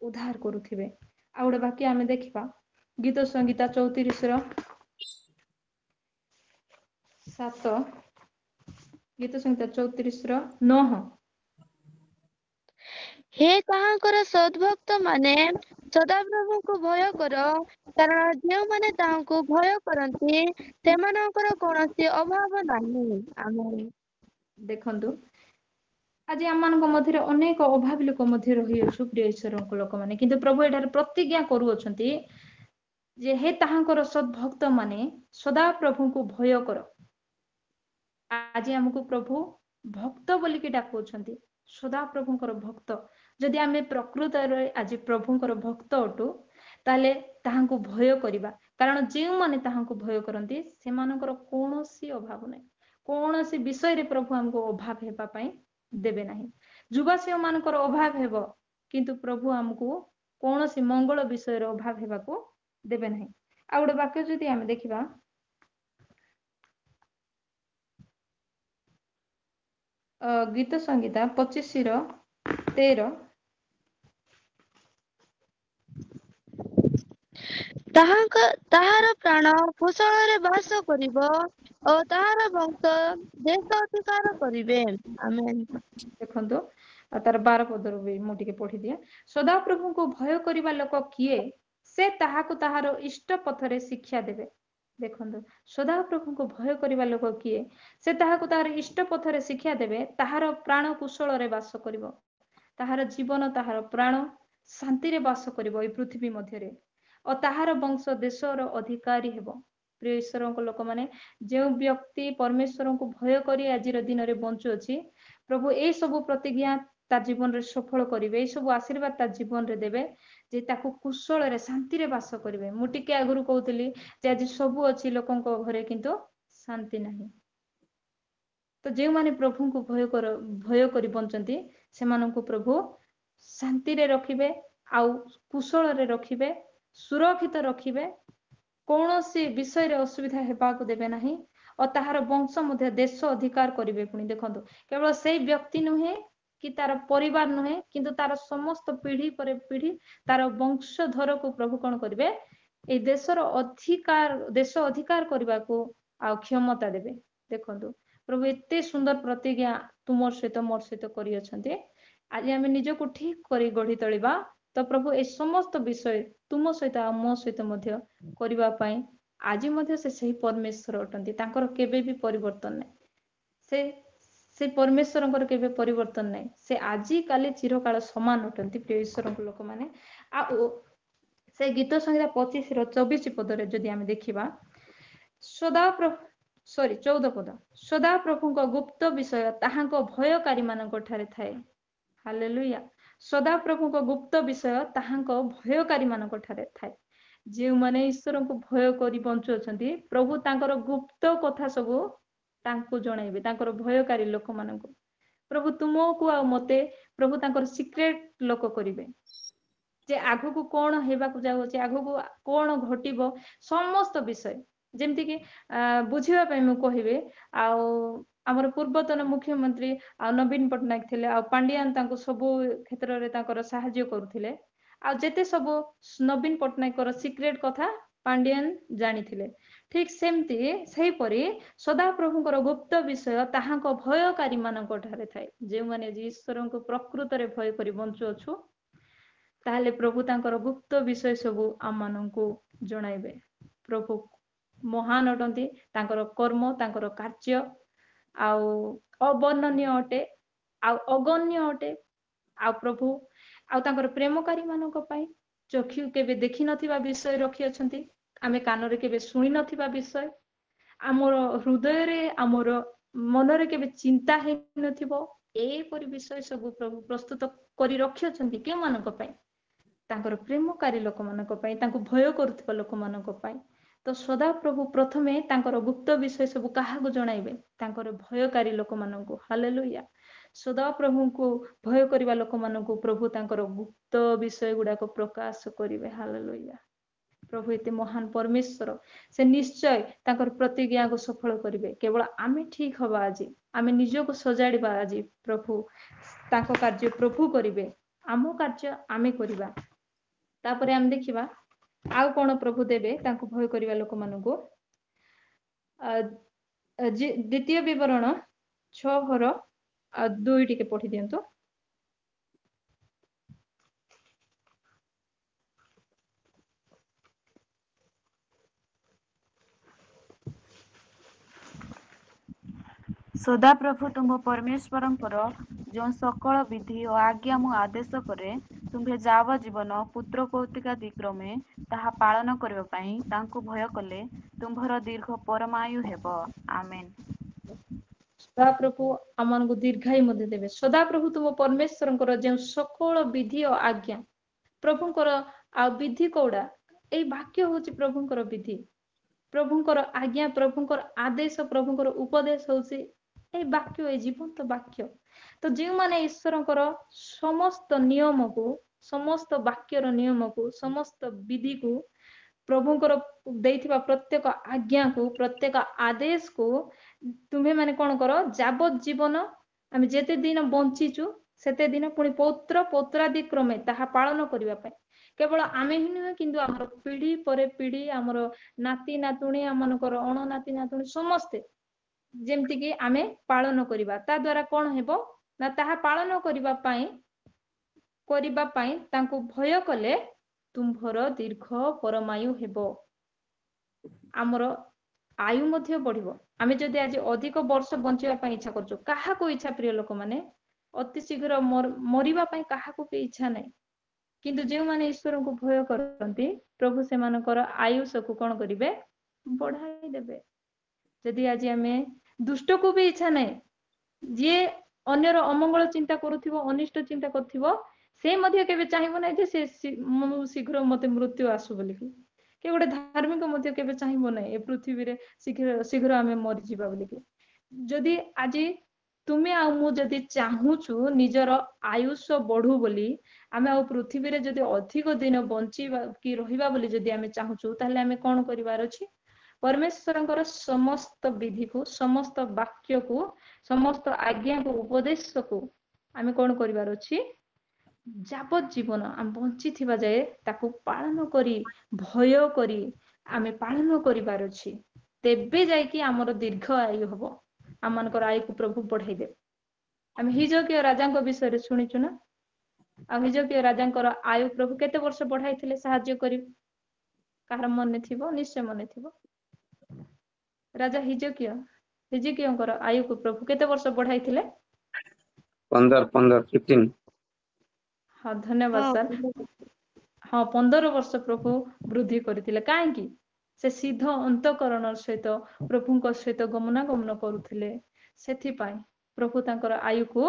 उद्धार करुथिबे। आ गोटे बाकी आमे देखिबा गीत संगीता 34 रो 7, गीत संगीता 34 रो 9। हे ताहांकर सद्भक्त माने सदाप्रभु को भय कर, कारण जो माने ताहांको भय करंती सेमानकर कोनोसी अभाव नाही। आमेन। देखंतु आज आम मध्य अनेक अभावी लोक मध्य रही अच्छु प्रिय ईश्वर लोक मैंने, किंतु प्रभु एठार प्रतिज्ञा करुअछंती जे हे ताहांकर सद्भक्त माने सदा प्रभु को भय कर। आज हमको प्रभु भक्त बोलिकी डाकुछंती, सदा प्रभुंकर भक्त। जदि आमे प्रकृत आज प्रभुंकर भक्त अटु ताले ताहांको भय करिबा, कारण जे माने ताहांको भय करंती सेमानकर कोनोसी अभाव नै, कोनोसी विषय रे प्रभु हमको अभाव हेबा पई देबे नाही। जुबासी मानकर अभाव हेबो किंतु प्रभु हमको कोनोसी मंगल विषय रे अभाव हेबाको देबे नाही। आ गोटे वाक्य जदि आमे देखिबा गीत संगीता 25 रो 13, ताहार प्राण कुशଳରେ ବାସ କରିବ ଓ ତାହାର ବଂଶ ଦେଶ ଅଧିକାର କରିବେ। ଆମେନ୍। देखंतु तार 12 पदर भी मु टिके पढ़ी दिए। सदा प्रभु को भय करिबा लोक किए, से ताहाकु ताहार इष्ट पथरे शिक्षा देबे। देखंतु सदा प्रभु को भय करिबा लोक किए, से ताहाकु ताहार इष्ट पथरे शिक्षा देबे। ताहार प्राण कुशଳରେ बास करिवो, ताहार जीवन ताहार प्राण शांति रे बास करिवो ए पृथ्वी मध्यरे, और ताहार वंश देशर अधिकारी हेबो। प्रिय ईश्वर लोक माने जो व्यक्ति परमेश्वर को भय करी आज दिन रे बंचु अछि, प्रभु ए सब प्रतिज्ञा ता जीवन रे सफल करिवे, ए सब आशीर्वाद ता जीवन रे देबे जे ताकू कुशल रे शांति रे बास करिवे। मु टिके आगुरु कहउतली जे आज सब अछि लोकंक घरे किंतु शांति नाही। तो जे माने प्रभु को भय करी बंचंती सेमानंकु प्रभु शांति रे रखिबे, आउ कुशल रे रखिबे, सुरक्षित रखिबे, कौनसी विषय रे असुविधा हेबाको देबे नाही, और ताहार वंश मध्य देश अधिकार करिवे। पुणी देखंतु केवल से व्यक्ति नुहे कि तार परिवार नुहे किंतु तार समस्त पीढ़ी पर पीढ़ी तार वंशधर को प्रभु कौन करिवे ए देशर अधिकार, देश अधिकार करने को आ क्षमता देबे। देखंतु प्रभु एते सुंदर प्रतिज्ञा तुमर सहित मोर सहित करि अछंती। आज आम निजको ठीक करी गढ़ी तोलिबा तो प्रभु ए समस्त विषय तुम सहित आ मो सहित मध्य करिबा पई आज मध्य से सही परमेश्वर अटंती, तांकर केबे भी परिवर्तन नहीं। से परमेश्वर केबे परिवर्तन नहीं, से आजी काली चिरकाल समान अटंती प्रिय ईश्वर लोक माने। आ से गीत संहिता 25 रो 24 पदरे जदि आमे देखिबा सदा 14 पद, सदा प्रभुक गुप्त विषय ताहांक भयकारी मानक ठारे थाए। हालेलुया। सदा प्रभुक गुप्त विषय ताहांक भयकारी मानक ठारे थाए। जे माने ईश्वर को भय करी बंचु अछंती प्रभु तांकर गुप्त कथा सबु तांको जणाइबे, तांकर भयकारी लोक मानक। प्रभु तुमको आ मते प्रभु तांकर सीक्रेट लोक करिवे, जे आगु को कौन हेबाकु जाउछि, आगु को कौन घटिबो समस्त विषय जेमति कि बुझिबा पई मु कहिबे। आमर पूर्वतन मुख्यमंत्री नवीन पट्टनायक थिले, आ पांडियान तांको सबु क्षेत्र रे तांकर सहाय्य करुथिले। आ जेते सबु नवीन पट्टनायक सीक्रेट कथा पांडियान जानी थिले। ठीक सेमती सही परी सदा प्रभुकर गुप्त विषय ताहांक भयकारी मानक ठारे थाए। जे माने ईश्वर को प्रकृत रे भय करी बंचु अछु ताहले प्रभु तांकर गुप्त विषय सबु आम माननकु जणाइबे। प्रभु महान अटंती तांकर कर्म तांकर कार्य आउ अवर्णनीय अटे आउ अगण्य अटे आउ प्रभु आउ तांकर प्रेमकारी मानक पई चक्षु केबे देखि नथिबा विषय रखि अछंती आमे कानरे केबे सुनि नथिबा विषय आमर हृदय रे आमर मनरे केबे चिंता हे नथिबो एपरि विषय सब प्रभु प्रस्तुत करी रखि अछंती के मानक पई तांकर प्रेमकारी लोक मानक पई तांको भय करूथिबा लोक मानक पई तो सदा प्रभु प्रथमे तांकर गुप्त विषय सब काहाको जणाइबे तांकर भयकारी लोक माननको हालेलुया सदा प्रभु को भय करिबा लोक माननको प्रभु तांकर गुप्त विषय गुडा को प्रकाश करिवे हालेलुया प्रभु एते महान परमेश्वर से निश्चय तांकर प्रतिज्ञा को सफल करिवे केवल आमे ठीक हवा आज आमे निजो को सजाडिबा आज प्रभु तांको कार्य प्रभु करिवे आमो कार्य आमे करिबा तापरे आमे देखिबा आउ कोन प्रभु देबे तांको भय करिबा लोक माननको द्वितीय विवरण 6 2 टिके पढि दियंतो सदा प्रभु तुम परमेश्वरंकर जो सकल विधि और आज्ञा मु आदेश करे तुम्हे जाव जीवन पुत्र कौतिका दिक्रमे ताहा पालन करबा पई तांको भय कले तुम्भर दीर्घ परमायु हेबो आमेन सदा प्रभु आमन को दीर्घायु मध्य देवे सदा प्रभु तुम परमेश्वरंकर जो सकल विधि और आज्ञा प्रभुंकर आ विधि कोडा एई वाक्य होची प्रभुंकर विधि प्रभुंकर आज्ञा प्रभुंकर आदेश प्रभुंकर उपदेश होची ए वाक्य ए जीवंत वाक्य तो जो माने ईश्वरंकर समस्त नियम को समस्त वाक्यर नियम को समस्त विधि को प्रभुंकर देइथिबा प्रत्येक आज्ञा को प्रत्येक आदेश को तुम्हें माने कोन करो जाबत जीवन आमे जेते दिन बंचीचु सेते दिन पुनी पौत्र पौत्रादि क्रमे ताहा पालन करिबा पय केवल आमे ही नुहे किंतु हमर पीढ़ी परे पीढ़ी हमर नाती नातुणी आमनकर अण नाती नातुणी समस्ते जेमति कि आमे पालन करिबा ता द्वारा कोन हेबो ना ताहा पालन करिबा पई तांको भय कले तुम्भर दीर्घ परमायु हेबो हमर आयु मध्य बढ़िबो आमे जदि आज अधिक वर्ष बंचिबा पई इच्छा करजो काहा को इच्छा प्रिय लोक माने अति शीघ्र मरिबा पई काहा को के इच्छा नै किंतु जे माने ईश्वर को भय करंती प्रभु से मानकर आयुष को कोन करिवे बढ़ाई देबे जदि आज आमे दुष्ट को भी इच्छा नै जे अन्यर अमंगल चिंता करूथिबो अनिष्ट चिंता करथिबो से मध्य केबे चाहिबो नै जे से शीघ्र मते मृत्यु आसु बोली के गोटे धार्मिक मध्य केबे चाहिबो नै ए पृथ्वी रे शीघ्र शीघ्र आमे मरि जिबा बोली के जदि आज तुमे आ मु जदि चाहूछु निजर आयुष बढ़ू बोली आमे आ पृथ्वी रे जदि अधिक दिन बंचीबा कि रहिबा बोली जदि आमे चाहूछु ताहले आमे कोन करिवार अछि परमेश्वरंकर समस्त विधि को समस्त वाक्य को समस्त आज्ञा को उपदेश को आमे कोन करिवार अछि जाबत जीवन आम बंची थिबा जाए ताकू पालन करी भय करी आमे पालन करिवार अछि तेबे जाय कि हमर दीर्घ आयु हबो आमनकर आयु को प्रभु बढ़ाई दे आमे हिजकिया राजांक विषय रे सुनिछु ना आ हिजकिया राजांकर आयु प्रभु केते वर्ष बढ़ाई थिले सहाय्य करी कार मन थिबो निश्चय मन थिबो राजा हिजकियांकर आयु को प्रभु केते वर्ष बढ़ाई थिले 15 हाँ धन्यवाद सर हाँ 15 वर्ष प्रभु वृद्धि करथिले काहे कि से सिद्ध अंतकरण सहित प्रभुंक सहित गमनागमन करुथिले सेथि पाई प्रभु तांकर आयु को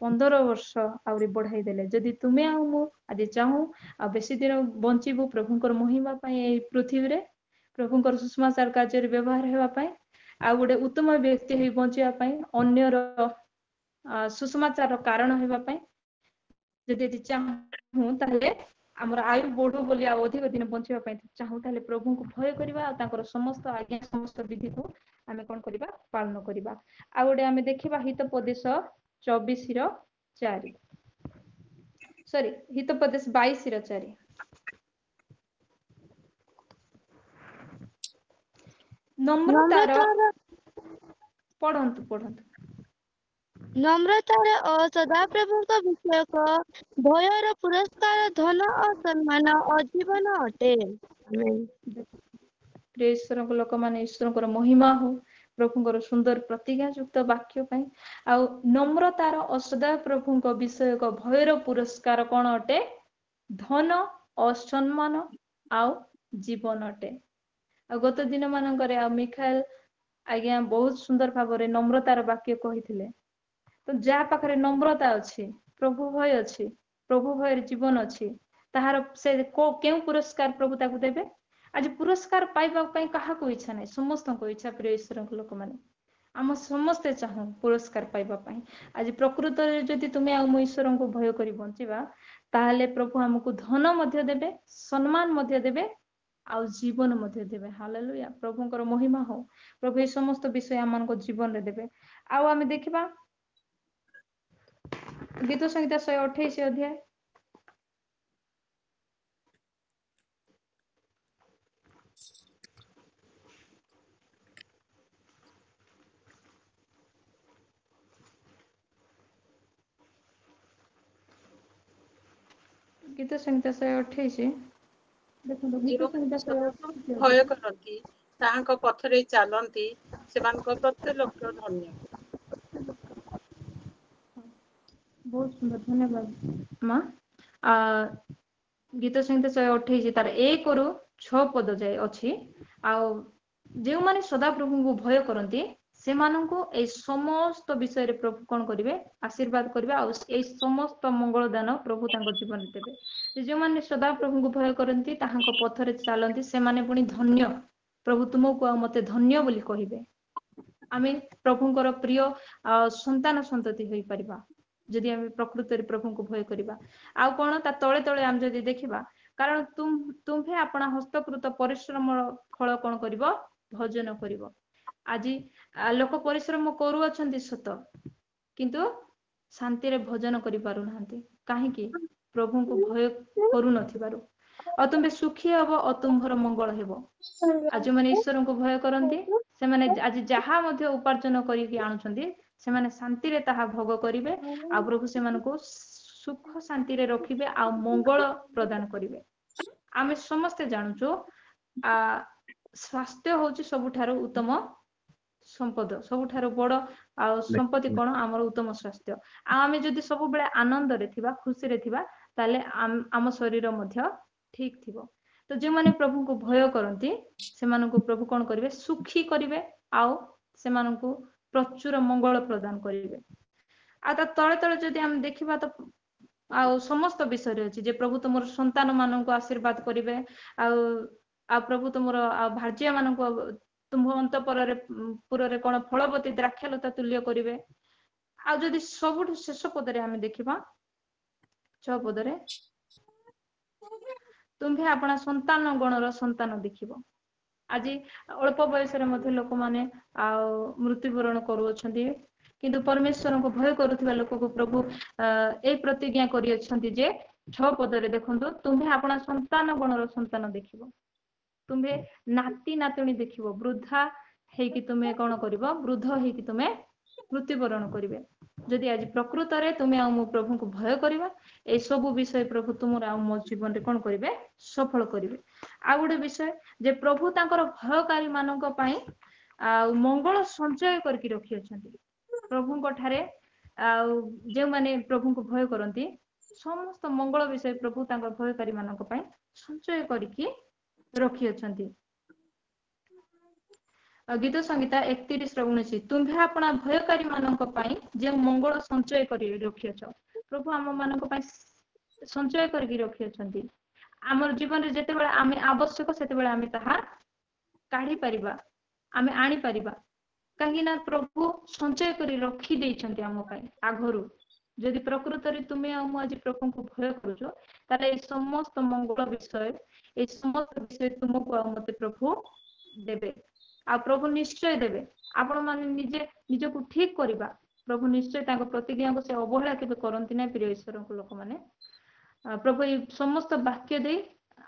15 वर्ष आउरी बढ़ाई देले जदि तुमे आ मु आज चाहू आ बेसी दिन बंचीबू प्रभुंकर महिमा पाई ए पृथ्वी रे प्रभुंकर सुषमाचार कार्य रे व्यवहार हेबा पाई आ गोटे उत्तम व्यक्ति हे बंचिया पाई अन्यर सुषमाचार कारण हेबा पाई जदि चाहू ताहले हमर आयु बढ़ू बोली आ अधिक दिन बंचिबा पाई चाहू ताहले प्रभु को भय करिबा आ तांकर समस्त आज्ञा समस्त विधि को आमे कोन करिबा पालन करिबा आ गोटे आमे देखिबा हितोपदेश 24 रो 4 सॉरी हितोपदेश 22 रो 4 नम्रतार पढ़ंतु नम्रतार और सदाप्रभुଙ୍କ विषयक भयर पुरस्कार धन और सम्मान और जीवन अटे आमेन ପ୍ରିୟ ଈଶ୍ୱରଙ୍କ ଲୋକମାନେ ଈଶ୍ୱରଙ୍କର ମହିମା ହଉ ପ୍ରଭୁଙ୍କର ସୁନ୍ଦର ପ୍ରତିଜ୍ଞା ଯୁକ୍ତ ବାକ୍ୟ ପାଇଁ। ଆଉ ନମ୍ରତାର ଅସଦା ପ୍ରଭୁଙ୍କ ବିଷୟକ ଭୟର ପୁରସ୍କାର କଣ ଅଟେ? ଧନ, ଅସମ୍ମାନ ଆଉ ଜୀବନ ଅଟେ। ଆଉ ଗତ ଦିନ ମାନଙ୍କରେ ଆଉ ମିଖାଏଲ ଆଜ୍ଞା ବହୁତ ସୁନ୍ଦର ଭାବରେ ନମ୍ରତାର ବାକ୍ୟ କହିଥିଲେ। ତ ଯାହା ପାଖରେ ନମ୍ରତା ଅଛି, ପ୍ରଭୁ ଭୟ ଅଛି, ପ୍ରଭୁ ଭୟରେ ଜୀବନ ଅଛି, ତାହାର ସେ କେଉଁ ପୁରସ୍କାର ପ୍ରଭୁ ତାକୁ ଦେବେ? ଆଜି ପୁରସ୍କାର ପାଇବା ପାଇଁ କାହାକୁ ଇଚ୍ଛା ନାହିଁ? ସମସ୍ତଙ୍କୁ ଇଚ୍ଛା ପ୍ରିୟ ଈଶ୍ୱରଙ୍କ ଲୋକମାନେ। ଆମ ସମସ୍ତେ ଚାହୁଁ ପୁରସ୍କାର ପାଇବା ପାଇଁ। ଆଜି ପ୍ରକୃତରେ ଯଦି ତୁମେ ଆଉ ମୁଁ ଈଶ୍ୱରଙ୍କୁ ଭୟ କରି ବଞ୍ଚିବା, ତାହେଲେ ପ୍ରଭୁ ଆମକୁ ଧନ ମଧ୍ୟ ଦେବେ, ସମ୍ମାନ ମଧ୍ୟ ଦେବେ ଆଉ ଜୀବନ ମଧ୍ୟ ଦେବେ। ହାଲେଲୁୟା, ପ୍ରଭୁଙ୍କର ମହିମା ହଉ। ପ୍ରଭୁ ଏ ସମସ୍ତ ବିଷୟ ଆମମାନଙ୍କ ଜୀବନରେ ଦେବେ। ଆଉ ଆମେ ଦେଖିବା ଗୀତ ସଂହିତା 128 ଅଧ୍ୟାୟ। ଗୀତ ସଂହିତା 128 ଦେଖନ୍ତୁ। ଗୀତ ସଂହିତା ଯେଉଁମାନେ ସଦାପ୍ରଭୁଙ୍କୁ 128 ଭୟ ଅଧ୍ୟାୟ। କରନ୍ତି, ତାହାଙ୍କ ପଥରେ ଚାଲନ୍ତି, ସେମାନଙ୍କ ପ୍ରତ୍ୟେକ ଲୋକ ଧନ୍ୟ। ବହୁତ ସୁନ୍ଦର, ଧନ୍ୟବାଦ ମା। ଗୀତ ସଂହିତା 128 ତାର 1 ରୁ 6 ପଦ ଯାଏ ଅଛି। ଆଉ ଯେଉଁମାନେ ସଦାପ୍ରଭୁଙ୍କୁ ଭୟ କରନ୍ତି ସେମାନଙ୍କୁ ଏଇ ସମସ୍ତ ବିଷୟରେ ପ୍ରଭୁ କଣ କରିବେ? ଆଶୀର୍ବାଦ କରିବେ। ଆଉ ଏଇ ସମସ୍ତ ମଙ୍ଗଳ ଦାନ ପ୍ରଭୁ ତାଙ୍କ ଜୀବନରେ ଦେବେ। ଯେଉଁମାନେ ସଦାପ୍ରଭୁଙ୍କୁ ଭୟ କରନ୍ତି, ତାହାଙ୍କ ପଥରେ ଚାଲନ୍ତି, ସେମାନେ ପୁଣି ଧନ୍ୟ। ପ୍ରଭୁ ତୁମକୁ ଆଉ ମତେ ଧନ୍ୟ ବୋଲି କହିବେ। ଆମେ ପ୍ରଭୁଙ୍କର ପ୍ରିୟ ସନ୍ତାନ ସନ୍ତତି ହୋଇପାରିବା ଯଦି ଆମେ ପ୍ରକୃତରେ ପ୍ରଭୁଙ୍କୁ ଭୟ କରିବା। ଆଉ କଣ ତା ତଳେ ତଳେ ଆମେ ଯଦି ଦେଖିବା, କାରଣ ତୁମ୍ଭେ ଆପଣା ହସ୍ତକୃତ ପରିଶ୍ରମର ଫଳ କଣ କରିବ? ଭୋଜନ କରିବ। ଆଜି ଲୋକ ପରିଶ୍ରମ କରୁଅଛନ୍ତି ସତ, କିନ୍ତୁ ଶାନ୍ତିରେ ଭୋଜନ କରିପାରୁନାହାନ୍ତି। କାହିଁକି? ପ୍ରଭୁଙ୍କୁ ଭୟ କରୁନଥିବାରୁ। ଆଉ ତୁମ୍ଭେ ସୁଖୀ ହବ ଓ ତୁମ୍ଭର ମଙ୍ଗଳ ହେବ। ଆଉ ଯୋଉମାନେ ଈଶ୍ୱରଙ୍କୁ ଭୟ କରନ୍ତି, ସେମାନେ ଆଜି ଯାହା ମଧ୍ୟ ଉପାର୍ଜନ କରିକି ଆଣୁଛନ୍ତି, ସେମାନେ ଶାନ୍ତିରେ ତାହା ଭୋଗ କରିବେ। ଆଉ ପ୍ରଭୁ ସେମାନଙ୍କୁ ସୁଖ ଶାନ୍ତିରେ ରଖିବେ ଆଉ ମଙ୍ଗଳ ପ୍ରଦାନ କରିବେ। ଆମେ ସମସ୍ତେ ଜାଣୁଛୁ ସ୍ୱାସ୍ଥ୍ୟ ହଉଛି ସବୁଠାରୁ ଉତ୍ତମ ସମ୍ପଦ, ସବୁଠାରୁ ବଡ ଆଉ ସମ୍ପତ୍ତି କଣ? ଆମର ଉତ୍ତମ ସ୍ୱାସ୍ଥ୍ୟ। ଆଉ ଆମେ ଯଦି ସବୁବେଳେ ଆନନ୍ଦରେ ଥିବା, ଖୁସିରେ ଥିବା, ତାହେଲେ ଆମ ଶରୀର ମଧ୍ୟ ଠିକ ଥିବ। ତ ଯେଉଁମାନେ ପ୍ରଭୁଙ୍କୁ ଭୟ କରନ୍ତି, ସେମାନଙ୍କୁ ପ୍ରଭୁ କଣ କରିବେ? ସୁଖୀ କରିବେ ଆଉ ସେମାନଙ୍କୁ ପ୍ରଚୁର ମଙ୍ଗଳ ପ୍ରଦାନ କରିବେ। ଆଉ ତା ତଳେ ତଳେ ଯଦି ଆମେ ଦେଖିବା, ତ ଆଉ ସମସ୍ତ ବିଷୟରେ ଅଛି ଯେ ପ୍ରଭୁ ତୁମର ସନ୍ତାନ ମାନଙ୍କୁ ଆଶୀର୍ବାଦ କରିବେ। ଆଉ ଆଉ ପ୍ରଭୁ ତୁମର ଆଉ ଭାର୍ଯ୍ୟା ମାନଙ୍କୁ ତୁମ୍ଭ ପୁରରେ କଣ ଫଳବତୀ ଦ୍ରାକ୍ଷାଲତା ତୁଲ୍ୟ କରିବେ। ଆଉ ଯଦି ସବୁଠୁ ଶେଷ ପଦରେ ଆମେ ଦେଖିବା, 6 ପଦରେ, ତୁମ୍ଭେ ଆପଣା ସନ୍ତାନ ଗଣର ସନ୍ତାନ ଦେଖିବ। ଆଜି ଅଳ୍ପ ବୟସରେ ମଧ୍ୟ ଲୋକମାନେ ଆଉ ମୃତ୍ୟୁବରଣ କରୁଅଛନ୍ତି, କିନ୍ତୁ ପରମେଶ୍ୱରଙ୍କୁ ଭୟ କରୁଥିବା ଲୋକକୁ ପ୍ରଭୁ ଏଇ ପ୍ରତିଜ୍ଞା କରିଅଛନ୍ତି ଯେ 6 ପଦରେ ଦେଖନ୍ତୁ, ତୁମ୍ଭେ ଆପଣା ସନ୍ତାନ ଗଣର ସନ୍ତାନ ଦେଖିବ। ତୁମ୍ଭେ ନାତି ନାତୁଣୀ ଦେଖିବ। ବୃଦ୍ଧା ହେଇକି ତୁମେ କଣ କରିବ? ବୃଦ୍ଧ ହେଇକି ତୁମେ ମୃତ୍ୟୁବରଣ କରିବେ। ଯଦି ଆଜି ପ୍ରକୃତରେ ତୁମେ ଆଉ ମୁଁ ପ୍ରଭୁଙ୍କୁ ଭୟ କରିବା, ଏଇ ସବୁ ବିଷୟ ପ୍ରଭୁ ତୁମର ଆଉ ମୋ ଜୀବନରେ କଣ କରିବେ? ସଫଳ କରିବେ। ଆଉ ଗୋଟେ ବିଷୟ ଯେ ପ୍ରଭୁ ତାଙ୍କର ଭୟକାରୀ ମାନଙ୍କ ପାଇଁ ଆଉ ମଙ୍ଗଳ ସଞ୍ଚୟ କରିକି ରଖିଅଛନ୍ତି। ପ୍ରଭୁଙ୍କ ଠାରେ ଆଉ ଯେଉଁମାନେ ପ୍ରଭୁଙ୍କୁ ଭୟ କରନ୍ତି, ସମସ୍ତ ମଙ୍ଗଳ ବିଷୟ ପ୍ରଭୁ ତାଙ୍କ ଭୟକାରୀ ମାନଙ୍କ ପାଇଁ ସଞ୍ଚୟ କରିକି ରଖିଅଛନ୍ତି। ଗୀତ ସଂହିତା 31:19 ତୁମ୍ଭେ ଆପଣା ଭୟକାରୀ ମାନଙ୍କ ପାଇଁ ଯେଉଁ ମଙ୍ଗଳ ସଞ୍ଚୟ କରି ରଖିଅଛ। ପ୍ରଭୁ ଆମ ମାନଙ୍କ ପାଇଁ ସଞ୍ଚୟ କରିକି ରଖିଅଛନ୍ତି। ଆମର ଜୀବନରେ ଯେତେବେଳେ ଆମେ ଆବଶ୍ୟକ, ସେତେବେଳେ ଆମେ ତାହା କାଢି ପାରିବା, ଆମେ ଆଣିପାରିବା। କାହିଁକି ନା ପ୍ରଭୁ ସଞ୍ଚୟ କରି ରଖି ଦେଇଛନ୍ତି ଆମ ପାଇଁ ଆଗରୁ। ଯଦି ପ୍ରକୃତରେ ତୁମେ ଆଉ ମୁଁ ଆଜି ପ୍ରଭୁଙ୍କୁ ଭୟ କରୁଛ, ତାହେଲେ ଏଇ ସମସ୍ତ ମଙ୍ଗଳ ବିଷୟ, ଏଇ ସମସ୍ତ ବିଷୟ ତୁମକୁ ଆଉ ମତେ ପ୍ରଭୁ ଦେବେ। ଆଉ ପ୍ରଭୁ ନିଶ୍ଚୟ ଦେବେ। ଆପଣ ମାନେ ନିଜେ ନିଜକୁ ଠିକ କରିବା, ପ୍ରଭୁ ନିଶ୍ଚୟ ତାଙ୍କ ପ୍ରତିଜ୍ଞାକୁ ସେ ଅବହେଳା କେବେ କରନ୍ତି ନାହିଁ। ପ୍ରିୟ ଈଶ୍ୱରଙ୍କ ଲୋକମାନେ, ପ୍ରଭୁ ଏଇ ସମସ୍ତ ବାକ୍ୟ ଦେଇ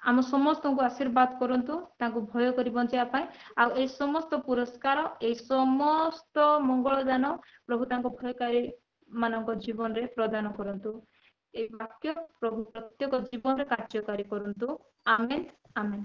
ଆମ ସମସ୍ତଙ୍କୁ ଆଶୀର୍ବାଦ କରନ୍ତୁ, ତାଙ୍କୁ ଭୟ କରି ବଞ୍ଚିବା ପାଇଁ। ଆଉ ଏଇ ସମସ୍ତ ପୁରସ୍କାର, ଏଇ ସମସ୍ତ ମଙ୍ଗଳ ଦାନ ପ୍ରଭୁ ତାଙ୍କ ଭୟକାରୀ ମାନଙ୍କ ଜୀବନରେ ପ୍ରଦାନ କରନ୍ତୁ। এই বাক্য প্রভু প্রত্যেক জীবনে কার্যকারী করন্তু। Amen, amen.